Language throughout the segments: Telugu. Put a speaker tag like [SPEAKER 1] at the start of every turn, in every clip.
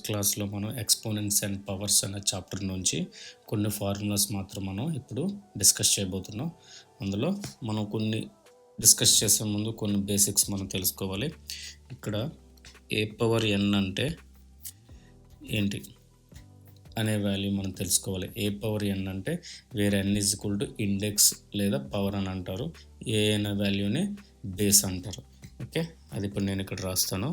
[SPEAKER 1] క్లాస్లో మనం ఎక్స్పోనెంట్స్ అండ్ పవర్స్ అనే చాప్టర్ నుంచి కొన్ని ఫార్ములాస్ మాత్రం మనం ఇప్పుడు డిస్కస్ చేయబోతున్నాం. అందులో మనం కొన్ని డిస్కస్ చేసే ముందు కొన్ని బేసిక్స్ మనం తెలుసుకోవాలి. ఇక్కడ ఏ పవర్ ఎన్ అంటే ఏంటి అనే వాల్యూ మనం తెలుసుకోవాలి. ఏ పవర్ ఎన్ అంటే వేరే ఎన్ ఈజ్ ఈక్వల్ టు ఇండెక్స్ లేదా పవర్ అని అంటారు. ఏ అనే వాల్యూని బేస్ అంటారు. ఓకే, అది ఇప్పుడు నేను ఇక్కడ రాస్తాను.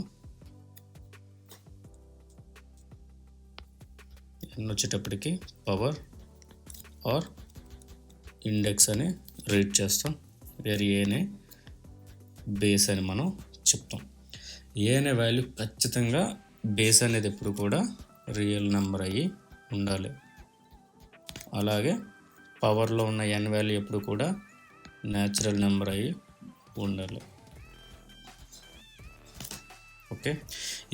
[SPEAKER 1] ఎన్ వచ్చేటప్పటికి పవర్ ఆర్ ఇండెక్స్ అని రీడ్ చేస్తాం. వేరే ఏనే బేస్ అని మనం చెప్తాం. ఏ అనే వాల్యూ ఖచ్చితంగా బేస్ అనేది ఎప్పుడు కూడా రియల్ నెంబర్ అయ్యి ఉండాలి. అలాగే పవర్లో ఉన్న ఎన్ వాల్యూ ఎప్పుడు కూడా న్యాచురల్ నెంబర్ అయ్యి ఉండాలి. ఓకే,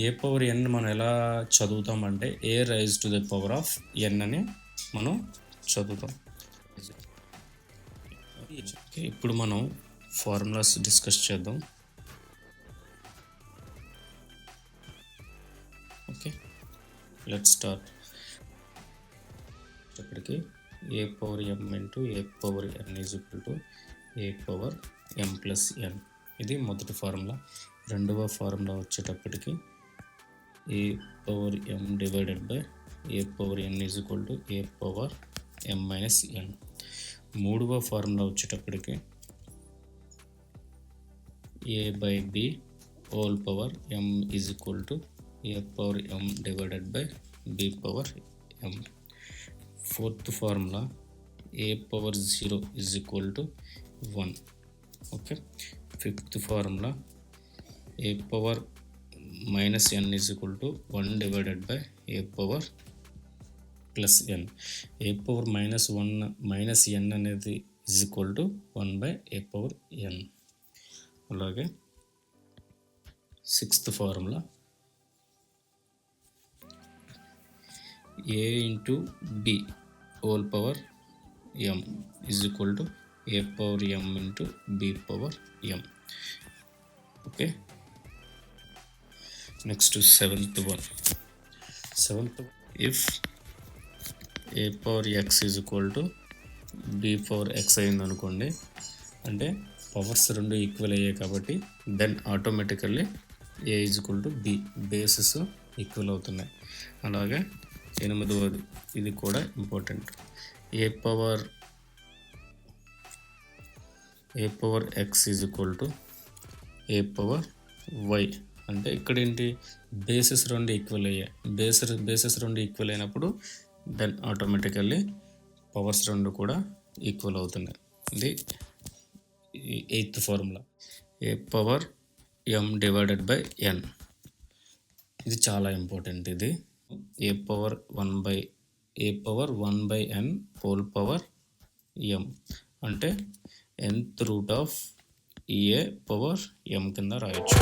[SPEAKER 1] ఏ పవర్ ఎన్ మనం ఎలా చదువుతామంటే a rise to the power of n అని మనం చదువుతాం. ఇప్పుడు మనం ఫార్ములాస్ డిస్కస్ చేద్దాం. Okay, let's start. ఇప్పటికి a power m into a power n is equal to a power m plus n. ఇది మొదటి ఫార్ములా. రెండవ ఫార్ములా వచ్చేటప్పటికి a power m divided by a power n is equal to a power m minus n. మూడవ ఫార్ములా వచ్చేటప్పటికి a by b whole power m is equal to a power m divided by b power m. Fourth formula a power 0 is equal to 1. Okay, fifth formula a power minus n is equal to 1 divided by a power plus n. A power minus n అనేది is equal to 1 by a power n. అలాగే sixth formula a into b whole power m is equal to a power m into b power m. Okay, next seventh if a power x is equal to b power x అయింది అనుకోండి, అంటే పవర్స్ రెండు ఈక్వల్ అయ్యాయి కాబట్టి then automatically a is equal to b, bases equal అవుతున్నాయి. అలాగే ఎనిమిదవది, ఇది కూడా important. A power x is equal to a power y. అంటే ఇక్కడ ఏంటి, బేసెస్ రెండు ఈక్వల్ అయ్యాయి. బేసెస్ రెండు ఈక్వల్ అయినప్పుడు దెన్ ఆటోమేటికల్లీ పవర్స్ రెండు కూడా ఈక్వల్ అవుతున్నాయి. ఇది eighth formula. A power m divided by n, ఇది చాలా ఇంపార్టెంట్. ఇది a power 1 by n whole power m అంటే nth root of a power m కింద రాయొచ్చు.